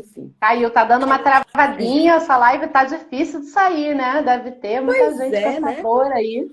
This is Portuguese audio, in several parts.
enfim. Caiu, tá dando uma travadinha, essa live tá difícil de sair, né? Deve ter muita Pois gente com é, essa né? dor aí.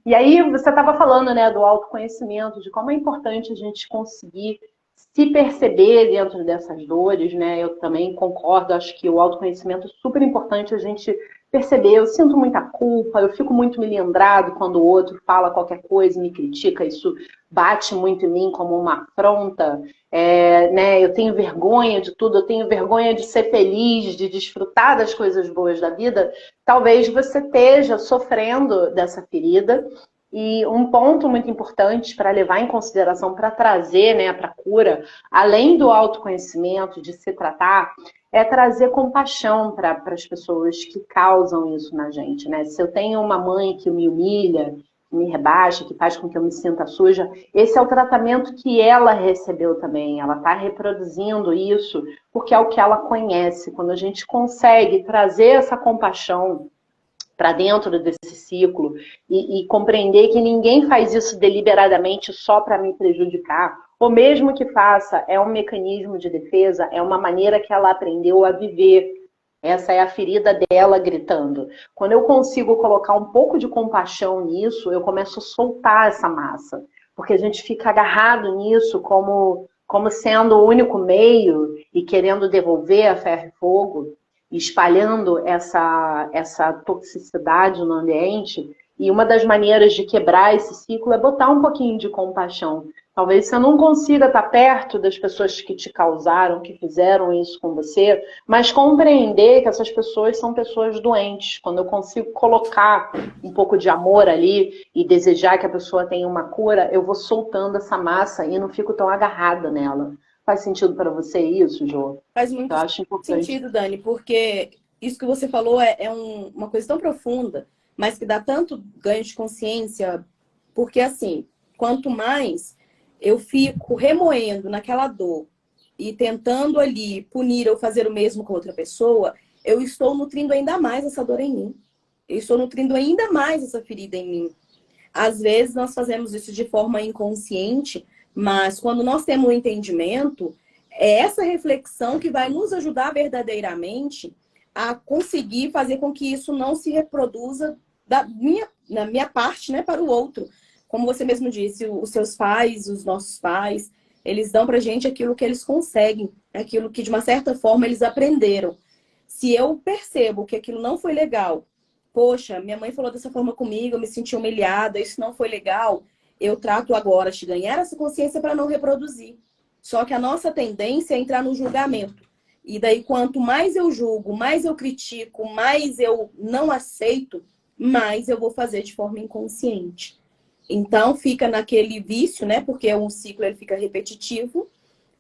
E aí, você estava falando, né, do autoconhecimento, de como é importante a gente conseguir se perceber dentro dessas dores, né? Eu também concordo, acho que o autoconhecimento é super importante a gente perceber. Eu sinto muita culpa, eu fico muito melindrado quando o outro fala qualquer coisa, me critica, isso bate muito em mim como uma afronta. Né, eu tenho vergonha de tudo, eu tenho vergonha de ser feliz, de desfrutar das coisas boas da vida. Talvez você esteja sofrendo dessa ferida. E um ponto muito importante para levar em consideração, para trazer, né, para a cura, além do autoconhecimento, de se tratar, é trazer compaixão para as pessoas que causam isso na gente, né? Se eu tenho uma mãe que me humilha, que me rebaixa, que faz com que eu me sinta suja, esse é o tratamento que ela recebeu também. Ela está reproduzindo isso porque é o que ela conhece. Quando a gente consegue trazer essa compaixão para dentro desse ciclo e compreender que ninguém faz isso deliberadamente só para me prejudicar, ou mesmo que faça, é um mecanismo de defesa, é uma maneira que ela aprendeu a viver. Essa é a ferida dela gritando. Quando eu consigo colocar um pouco de compaixão nisso, eu começo a soltar essa massa. Porque a gente fica agarrado nisso como sendo o único meio e querendo devolver a ferro e fogo, espalhando essa toxicidade no ambiente. E uma das maneiras de quebrar esse ciclo é botar um pouquinho de compaixão. Talvez você não consiga estar perto das pessoas que te causaram, que fizeram isso com você, mas compreender que essas pessoas são pessoas doentes. Quando eu consigo colocar um pouco de amor ali e desejar que a pessoa tenha uma cura, eu vou soltando essa massa e não fico tão agarrada nela. Faz sentido para você isso, Jô? Faz Eu muito acho importante. sentido, Dani, porque isso que você falou uma coisa tão profunda, mas que dá tanto ganho de consciência, porque assim, quanto mais eu fico remoendo naquela dor e tentando ali punir ou fazer o mesmo com outra pessoa, eu estou nutrindo ainda mais essa dor em mim. Eu estou nutrindo ainda mais essa ferida em mim. Às vezes nós fazemos isso de forma inconsciente, mas quando nós temos um entendimento, é essa reflexão que vai nos ajudar verdadeiramente a conseguir fazer com que isso não se reproduza na minha parte, né, para o outro. Como você mesmo disse, os seus pais, os nossos pais, eles dão pra gente aquilo que eles conseguem, aquilo que de uma certa forma eles aprenderam. Se eu percebo que aquilo não foi legal, poxa, minha mãe falou dessa forma comigo, eu me senti humilhada, isso não foi legal, eu trato agora de ganhar essa consciência para não reproduzir. Só que a nossa tendência é entrar no julgamento. E daí, quanto mais eu julgo, mais eu critico, mais eu não aceito, mais eu vou fazer de forma inconsciente. Então, fica naquele vício, né? Porque um ciclo ele fica repetitivo.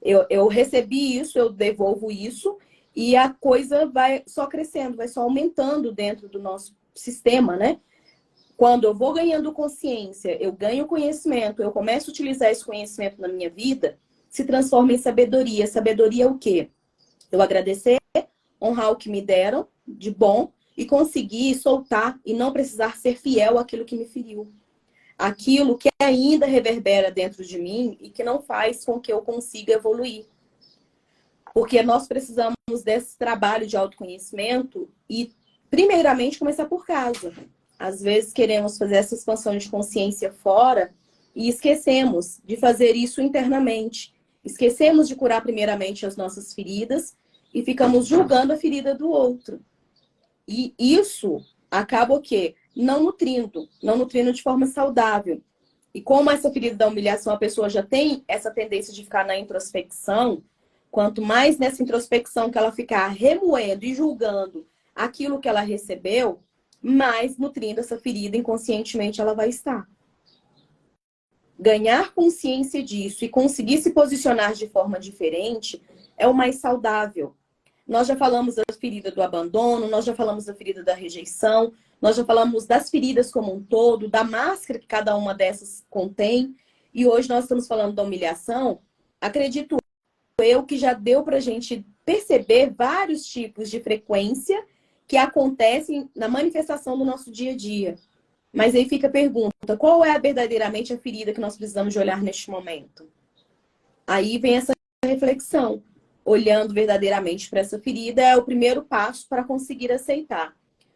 Eu recebi isso, eu devolvo isso, e a coisa vai só crescendo, vai só aumentando dentro do nosso sistema, né? Quando eu vou ganhando consciência, eu ganho conhecimento, eu começo a utilizar esse conhecimento na minha vida, se transforma em sabedoria. Sabedoria é o quê? Eu agradecer, honrar o que me deram de bom e conseguir soltar e não precisar ser fiel àquilo que me feriu. Aquilo que ainda reverbera dentro de mim e que não faz com que eu consiga evoluir. Porque nós precisamos desse trabalho de autoconhecimento e, primeiramente, começar por casa. Às vezes queremos fazer essa expansão de consciência fora e esquecemos de fazer isso internamente. Esquecemos de curar primeiramente as nossas feridas e ficamos julgando a ferida do outro. E isso acaba o quê? Não nutrindo de forma saudável. E como essa ferida da humilhação, a pessoa já tem essa tendência de ficar na introspecção, quanto mais nessa introspecção que ela ficar remoendo e julgando aquilo que ela recebeu, mais nutrindo essa ferida inconscientemente ela vai estar. Ganhar consciência disso e conseguir se posicionar de forma diferente é o mais saudável. Nós já falamos da ferida do abandono, nós já falamos da ferida da rejeição, nós já falamos das feridas como um todo, da máscara que cada uma dessas contém. E hoje nós estamos falando da humilhação. Acredito eu que já deu para a gente perceber vários tipos de frequência que acontecem na manifestação do nosso dia a dia. Mas aí fica a pergunta, qual é verdadeiramente a ferida que nós precisamos de olhar neste momento? Aí vem essa reflexão. olhando verdadeiramente para essa ferida, é o primeiro passo para conseguir aceitar.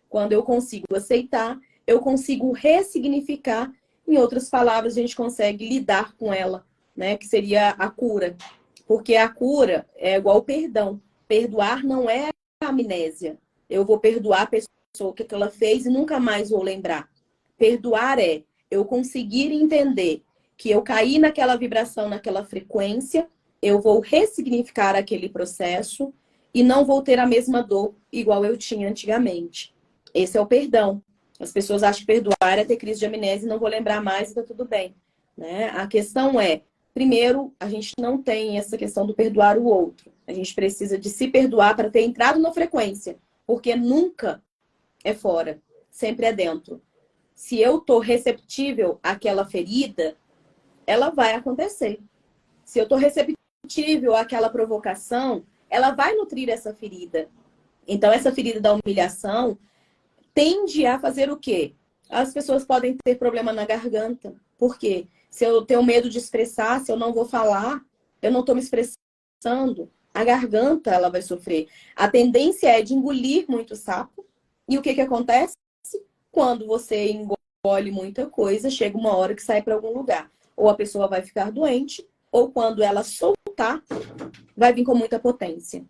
Quando eu consigo aceitar, eu consigo ressignificar. Em outras palavras, a gente consegue lidar com ela, né? Que seria a cura. Porque a cura é igual o perdão. Perdoar não é amnésia. Eu vou perdoar a pessoa que ela fez e nunca mais vou lembrar. Perdoar é eu conseguir entender que eu caí naquela vibração, naquela frequência, eu vou ressignificar aquele processo e não vou ter a mesma dor igual eu tinha antigamente. Esse é o perdão. As pessoas acham que perdoar é ter crise de amnésia e não vou lembrar mais e tá tudo bem, né? A questão é, primeiro, a gente não tem essa questão do perdoar o outro. A gente precisa de se perdoar para ter entrado na frequência, porque nunca é fora, sempre é dentro. Se eu tô receptível àquela ferida, ela vai acontecer. Se eu tô receptível àquela provocação, ela vai nutrir essa ferida. Então, essa ferida da humilhação tende a fazer o quê? As pessoas podem ter problema na garganta. Por quê? Se eu tenho medo de expressar, se eu não vou falar, eu não estou me expressando, a garganta ela vai sofrer. A tendência é de engolir muito sapo. E o que acontece? Quando você engole muita coisa, chega uma hora que sai para algum lugar. Ou a pessoa vai ficar doente, ou quando ela soltar, vai vir com muita potência.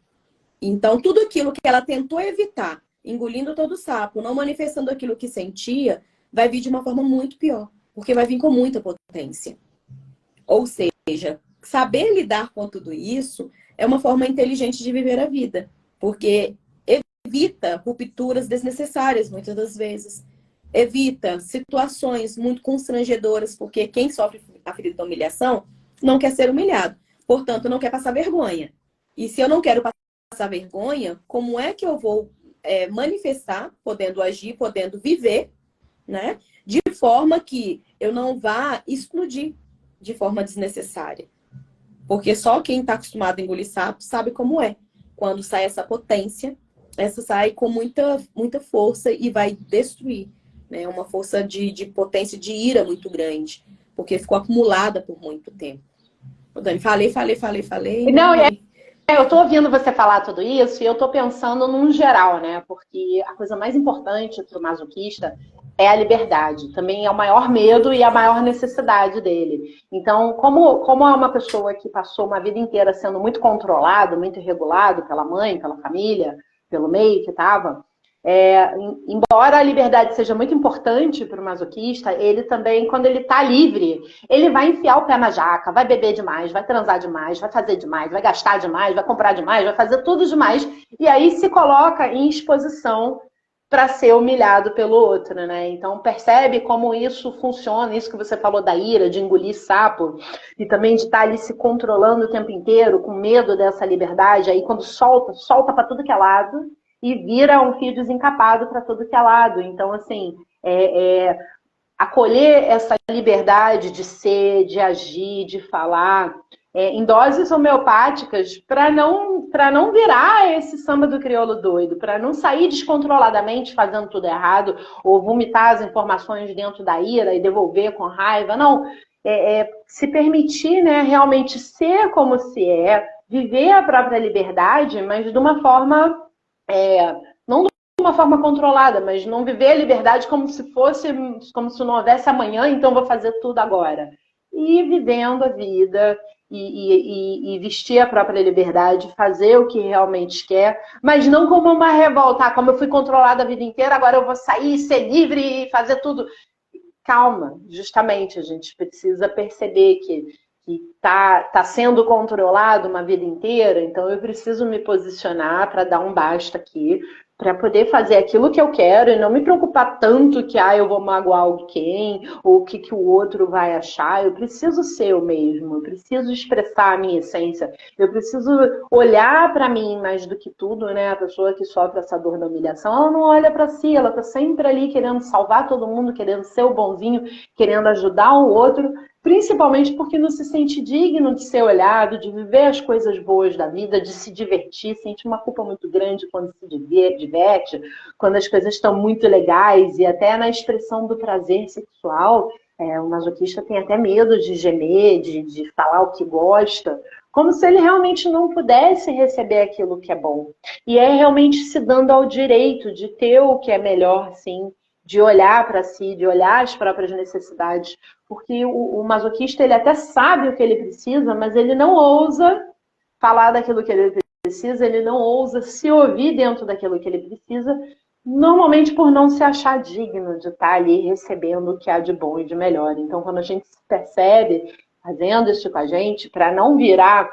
Então, tudo aquilo que ela tentou evitar, engolindo todo o sapo, não manifestando aquilo que sentia, vai vir de uma forma muito pior, porque vai vir com muita potência. Ou seja, saber lidar com tudo isso é uma forma inteligente de viver a vida, porque evita rupturas desnecessárias, muitas das vezes. Evita situações muito constrangedoras, porque quem sofre a ferida da humilhação não quer ser humilhado, portanto, não quer passar vergonha. E se eu não quero passar vergonha, como é que eu vou manifestar, podendo agir, podendo viver, né? De forma que eu não vá explodir de forma desnecessária. Porque só quem está acostumado a engolir sapo sabe como é. Quando sai essa potência, essa sai com muita, muita força e vai destruir. Né? Uma força de potência, de ira muito grande. Porque ficou acumulada por muito tempo. Dani, falei. Não, eu estou ouvindo você falar tudo isso e eu estou pensando num geral, né? Porque a coisa mais importante para o masoquista é a liberdade. Também é o maior medo e a maior necessidade dele. Então, como é uma pessoa que passou uma vida inteira sendo muito controlado, muito regulado pela mãe, pela família, pelo meio que estava, embora a liberdade seja muito importante para o masoquista, ele também, quando ele está livre, ele vai enfiar o pé na jaca, vai beber demais, vai transar demais, vai fazer demais, vai gastar demais, vai comprar demais, vai fazer tudo demais, e aí se coloca em exposição para ser humilhado pelo outro, né? Então percebe como isso funciona, isso que você falou da ira, de engolir sapo, e também de estar ali se controlando o tempo inteiro, com medo dessa liberdade, aí quando solta para tudo que é lado, e vira um fio desencapado para todo que é lado. Então, assim, acolher essa liberdade de ser, de agir, de falar, em doses homeopáticas, para não virar esse samba do crioulo doido, para não sair descontroladamente fazendo tudo errado, ou vomitar as informações dentro da ira e devolver com raiva. Não, se permitir, né, realmente ser como se é, viver a própria liberdade, mas de uma forma... não de uma forma controlada, mas não viver a liberdade como se não houvesse amanhã, então vou fazer tudo agora. E vivendo a vida e vestir a própria liberdade, fazer o que realmente quer, mas não como uma revolta, como eu fui controlada a vida inteira, agora eu vou sair, ser livre e fazer tudo. Calma, justamente, a gente precisa perceber que está sendo controlado uma vida inteira, então eu preciso me posicionar para dar um basta aqui, para poder fazer aquilo que eu quero e não me preocupar tanto que eu vou magoar alguém ou o que o outro vai achar. Eu preciso ser eu mesmo, eu preciso expressar a minha essência, eu preciso olhar para mim mais do que tudo, né? A pessoa que sofre essa dor da humilhação, ela não olha para si, ela está sempre ali querendo salvar todo mundo, querendo ser o bonzinho, querendo ajudar o outro, principalmente porque não se sente digno de ser olhado, de viver as coisas boas da vida, de se divertir, sente uma culpa muito grande quando se diverte, quando as coisas estão muito legais, e até na expressão do prazer sexual, O masoquista tem até medo de gemer, de falar o que gosta, como se ele realmente não pudesse receber aquilo que é bom. E é realmente se dando ao direito de ter o que é melhor, sim, de olhar para si, de olhar as próprias necessidades. Porque o masoquista, ele até sabe o que ele precisa, mas ele não ousa falar daquilo que ele precisa, ele não ousa se ouvir dentro daquilo que ele precisa, normalmente por não se achar digno de estar ali recebendo o que há de bom e de melhor. Então, quando a gente se percebe fazendo isso com a gente, para não virar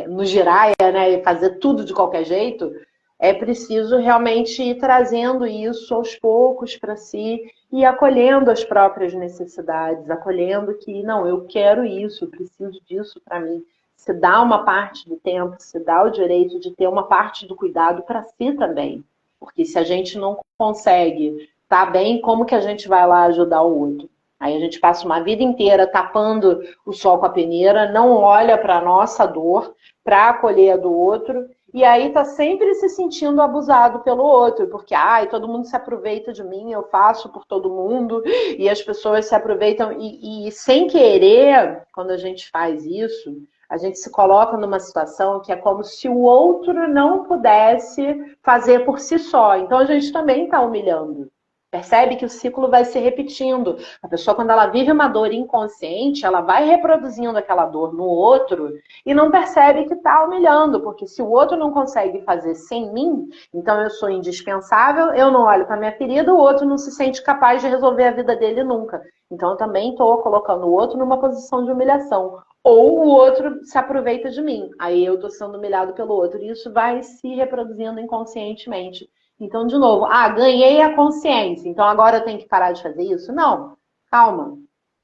no giraia, né, e fazer tudo de qualquer jeito, é preciso realmente ir trazendo isso aos poucos para si e acolhendo as próprias necessidades, acolhendo que, não, eu quero isso, eu preciso disso para mim. Se dá uma parte do tempo, se dá o direito de ter uma parte do cuidado para si também. Porque se a gente não consegue estar bem, como que a gente vai lá ajudar o outro? Aí a gente passa uma vida inteira tapando o sol com a peneira, não olha para a nossa dor, para acolher a do outro, e aí tá sempre se sentindo abusado pelo outro, porque todo mundo se aproveita de mim, eu faço por todo mundo, e as pessoas se aproveitam, e sem querer, quando a gente faz isso, a gente se coloca numa situação que é como se o outro não pudesse fazer por si só. Então a gente também está humilhando. Percebe que o ciclo vai se repetindo. A pessoa, quando ela vive uma dor inconsciente, ela vai reproduzindo aquela dor no outro e não percebe que está humilhando, porque se o outro não consegue fazer sem mim, então eu sou indispensável, eu não olho para minha ferida, o outro não se sente capaz de resolver a vida dele nunca. Então eu também estou colocando o outro numa posição de humilhação. Ou o outro se aproveita de mim, aí eu estou sendo humilhado pelo outro. E isso vai se reproduzindo inconscientemente. Então, de novo, ganhei a consciência, então agora eu tenho que parar de fazer isso? Não, calma.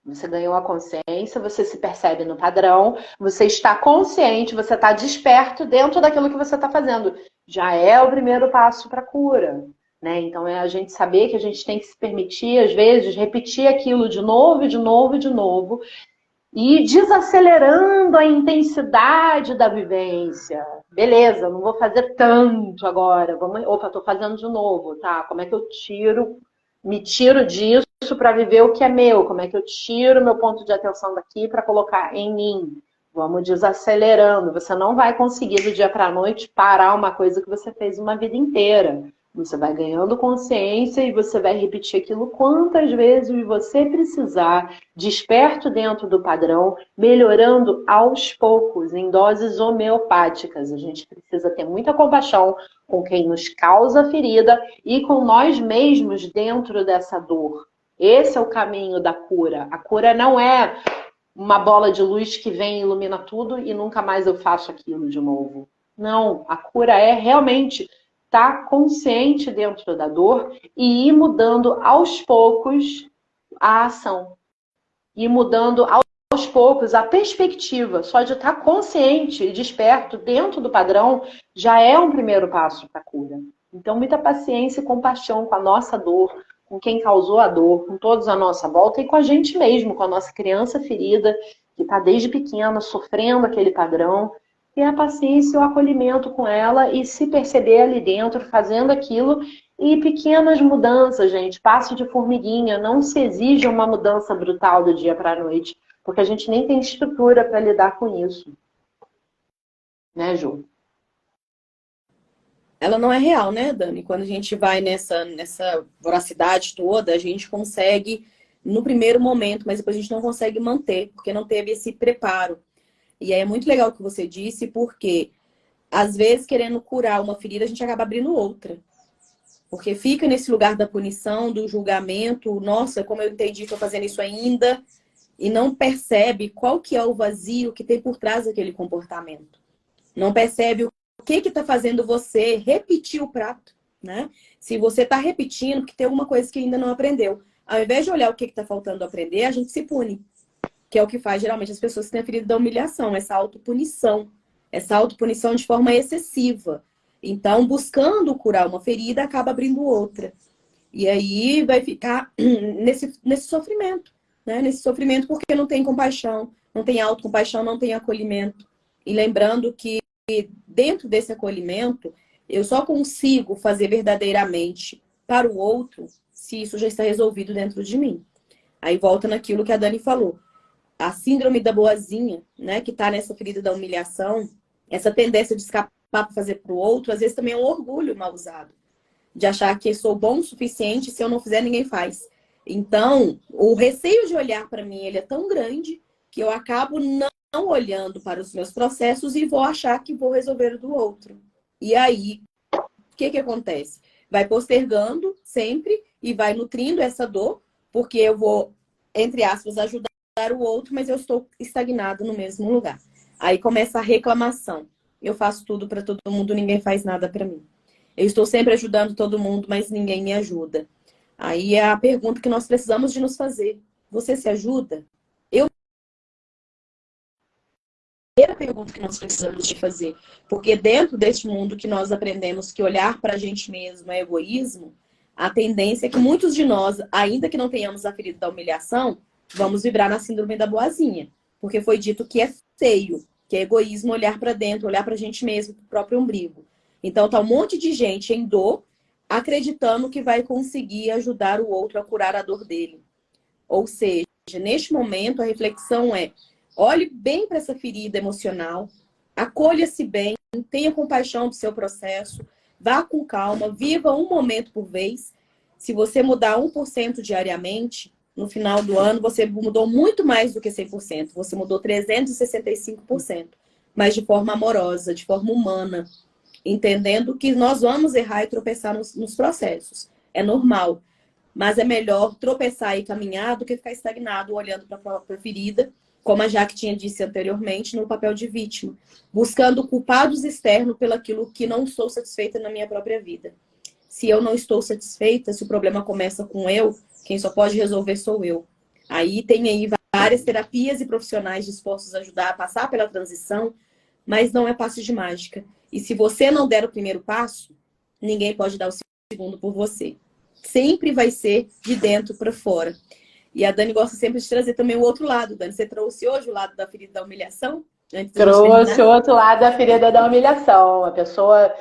Você ganhou a consciência, você se percebe no padrão, você está consciente, você está desperto dentro daquilo que você está fazendo. Já é o primeiro passo para a cura. Né? Então, é a gente saber que a gente tem que se permitir, às vezes, repetir aquilo de novo, de novo, de novo, e desacelerando a intensidade da vivência. Beleza, não vou fazer tanto agora. Opa, estou fazendo de novo, tá? Como é que eu me tiro disso para viver o que é meu? Como é que eu tiro meu ponto de atenção daqui para colocar em mim? Vamos desacelerando. Você não vai conseguir do dia para a noite parar uma coisa que você fez uma vida inteira. Você vai ganhando consciência e você vai repetir aquilo quantas vezes você precisar, desperto dentro do padrão, melhorando aos poucos, em doses homeopáticas. A gente precisa ter muita compaixão com quem nos causa ferida e com nós mesmos dentro dessa dor. Esse é o caminho da cura. A cura não é uma bola de luz que vem e ilumina tudo e nunca mais eu faço aquilo de novo. Não, a cura é realmente estar consciente dentro da dor e ir mudando aos poucos a ação. Ir mudando aos poucos a perspectiva. Só de estar consciente e desperto dentro do padrão já é um primeiro passo para a cura. Então, muita paciência e compaixão com a nossa dor, com quem causou a dor, com todos à nossa volta e com a gente mesmo, com a nossa criança ferida, que está desde pequena sofrendo aquele padrão. Ter a paciência e o acolhimento com ela e se perceber ali dentro, fazendo aquilo. E pequenas mudanças, gente, passo de formiguinha, não se exige uma mudança brutal do dia para a noite, porque a gente nem tem estrutura para lidar com isso. Né, Ju? Ela não é real, né, Dani? Quando a gente vai nessa voracidade toda, a gente consegue no primeiro momento, mas depois a gente não consegue manter, porque não teve esse preparo. E aí é muito legal o que você disse, porque às vezes, querendo curar uma ferida, a gente acaba abrindo outra. Porque fica nesse lugar da punição, do julgamento. Nossa, como eu entendi, estou fazendo isso ainda. E não percebe qual que é o vazio que tem por trás daquele comportamento. Não percebe o que está fazendo você repetir o prato, né? Se você está repetindo, que tem alguma coisa que ainda não aprendeu. Ao invés de olhar o que está faltando aprender, a gente se pune. Que é o que faz geralmente as pessoas que têm a ferida da humilhação, essa autopunição de forma excessiva. Então, buscando curar uma ferida, acaba abrindo outra. E aí vai ficar nesse sofrimento, né? Nesse sofrimento porque não tem compaixão, não tem autocompaixão, não tem acolhimento. E lembrando que dentro desse acolhimento, eu só consigo fazer verdadeiramente para o outro se isso já está resolvido dentro de mim. Aí volta naquilo que a Dani falou. A síndrome da boazinha, né, que tá nessa ferida da humilhação, essa tendência de escapar para fazer para o outro, às vezes também é um orgulho mal usado. De achar que eu sou bom o suficiente, se eu não fizer, ninguém faz. Então, o receio de olhar para mim, ele é tão grande que eu acabo não olhando para os meus processos e vou achar que vou resolver o do outro. E aí, o que acontece? Vai postergando sempre e vai nutrindo essa dor, porque eu vou, entre aspas, ajudar o outro, mas eu estou estagnado no mesmo lugar. Aí começa a reclamação. Eu faço tudo para todo mundo, ninguém faz nada para mim. Eu estou sempre ajudando todo mundo, mas ninguém me ajuda. Aí é a pergunta que nós precisamos de nos fazer. Você se ajuda? É a pergunta que nós precisamos de fazer. Porque dentro deste mundo que nós aprendemos que olhar para a gente mesmo é egoísmo, a tendência é que muitos de nós, ainda que não tenhamos a ferida da humilhação, vamos vibrar na síndrome da boazinha. Porque foi dito que é feio, que é egoísmo olhar para dentro, olhar para a gente mesmo, para o próprio umbigo. Então tá um monte de gente em dor, acreditando que vai conseguir ajudar o outro a curar a dor dele. Ou seja, neste momento a reflexão é: olhe bem para essa ferida emocional, acolha-se bem, tenha compaixão do seu processo, vá com calma, viva um momento por vez. Se você mudar 1% diariamente, no final do ano você mudou muito mais do que 100%. Você mudou 365%, mas de forma amorosa, de forma humana, entendendo que nós vamos errar e tropeçar nos processos. É normal, mas é melhor tropeçar e caminhar do que ficar estagnado olhando para a própria ferida, como a Jaque tinha disse anteriormente, no papel de vítima, buscando culpados externos pelaquilo que não estou satisfeita na minha própria vida. Se eu não estou satisfeita, se o problema começa com eu, quem só pode resolver sou eu. Aí tem aí várias terapias e profissionais dispostos a ajudar a passar pela transição, mas não é passe de mágica. E se você não der o primeiro passo, ninguém pode dar o segundo por você. Sempre vai ser de dentro para fora. E a Dani gosta sempre de trazer também o outro lado. Dani, você trouxe hoje o lado da ferida da humilhação? Trouxe o outro lado da ferida da humilhação. A pessoa,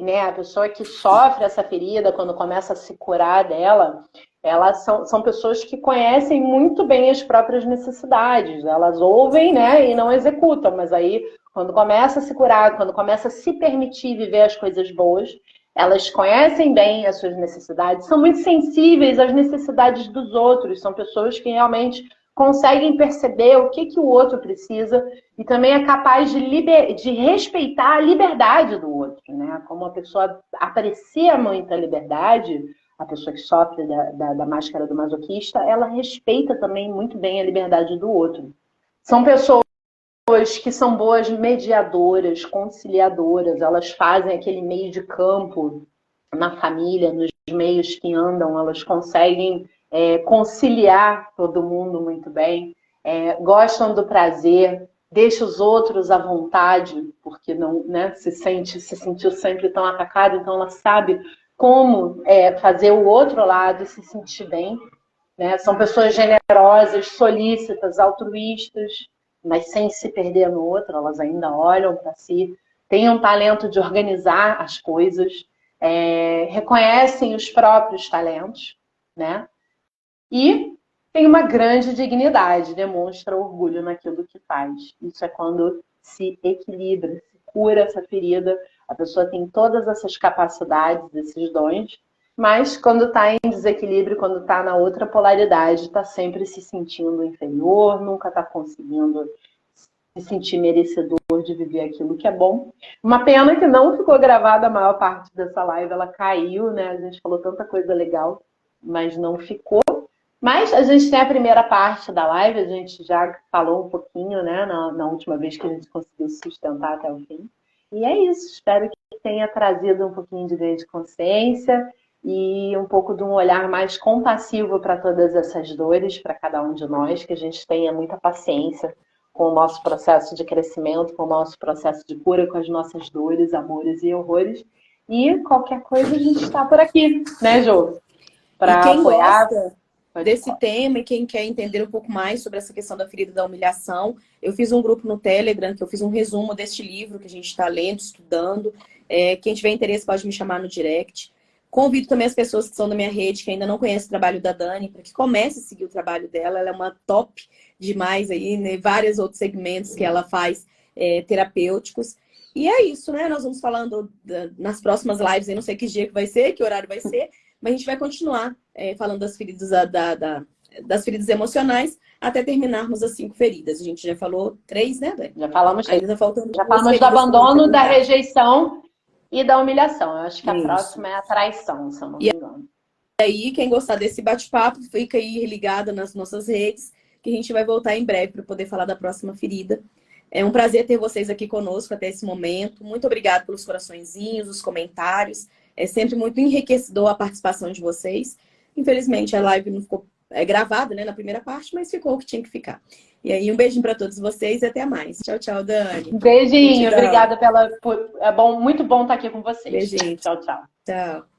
né, a pessoa que sofre essa ferida, quando começa a se curar dela, elas são pessoas que conhecem muito bem as próprias necessidades. Elas ouvem, né, e não executam. Mas aí, quando começa a se curar, quando começa a se permitir viver as coisas boas, elas conhecem bem as suas necessidades, são muito sensíveis às necessidades dos outros. São pessoas que realmente conseguem perceber o que o outro precisa e também é capaz de respeitar a liberdade do outro, né? Como a pessoa aprecia muito a liberdade, a pessoa que sofre da máscara do masoquista, ela respeita também muito bem a liberdade do outro. São pessoas que são boas mediadoras, conciliadoras, elas fazem aquele meio de campo na família, nos meios que andam, elas conseguem conciliar todo mundo muito bem, gostam do prazer, deixa os outros à vontade, porque não, né, se sentiu sempre tão atacado, então ela sabe como fazer o outro lado se sentir bem, né? São pessoas generosas, solícitas, altruístas, mas sem se perder no outro, elas ainda olham para si, têm um talento de organizar as coisas, reconhecem os próprios talentos, né? E tem uma grande dignidade, demonstra orgulho naquilo que faz. Isso é quando se equilibra, se cura essa ferida, a pessoa tem todas essas capacidades, esses dons, mas quando está em desequilíbrio, quando está na outra polaridade, está sempre se sentindo inferior, nunca está conseguindo se sentir merecedor de viver aquilo que é bom. Uma pena que não ficou gravada a maior parte dessa live, ela caiu, né? A gente falou tanta coisa legal, mas não ficou. Mas a gente tem a primeira parte da live, a gente já falou um pouquinho, né? Na última vez que a gente conseguiu sustentar até o fim. E é isso, espero que tenha trazido um pouquinho de ganho de consciência e um pouco de um olhar mais compassivo para todas essas dores, para cada um de nós, que a gente tenha muita paciência com o nosso processo de crescimento, com o nosso processo de cura, com as nossas dores, amores e horrores. E qualquer coisa a gente está por aqui, né, Jô? Para apoiar. Gosta desse tema e quem quer entender um pouco mais sobre essa questão da ferida da humilhação, eu fiz um grupo no Telegram, que eu fiz um resumo deste livro que a gente está lendo, estudando. Quem tiver interesse pode me chamar no direct. Convido também as pessoas que são da minha rede, que ainda não conhecem o trabalho da Dani, para que comece a seguir o trabalho dela. Ela é uma top demais aí, né? Vários outros segmentos que ela faz terapêuticos. E é isso, né? Nós vamos falando nas próximas lives, eu não sei que dia que vai ser, que horário vai ser, mas a gente vai continuar falando das feridas, das feridas emocionais até terminarmos as 5 feridas. A gente já falou 3, né, Dani? Já falamos, ainda tá faltando já falamos do abandono, da rejeição e da humilhação. Eu acho que a próxima é a traição, se eu não me engano. E aí, quem gostar desse bate-papo, fica aí ligada nas nossas redes, que a gente vai voltar em breve para poder falar da próxima ferida. É um prazer ter vocês aqui conosco até esse momento. Muito obrigada pelos coraçõezinhos, os comentários. É sempre muito enriquecedor a participação de vocês. Infelizmente, a live não ficou gravada, né, na primeira parte, mas ficou o que tinha que ficar. E aí, um beijinho para todos vocês e até mais. Tchau, tchau, Dani. Beijinho, obrigada pela... É bom, muito bom estar aqui com vocês. Beijinho. Tchau, tchau. Tchau.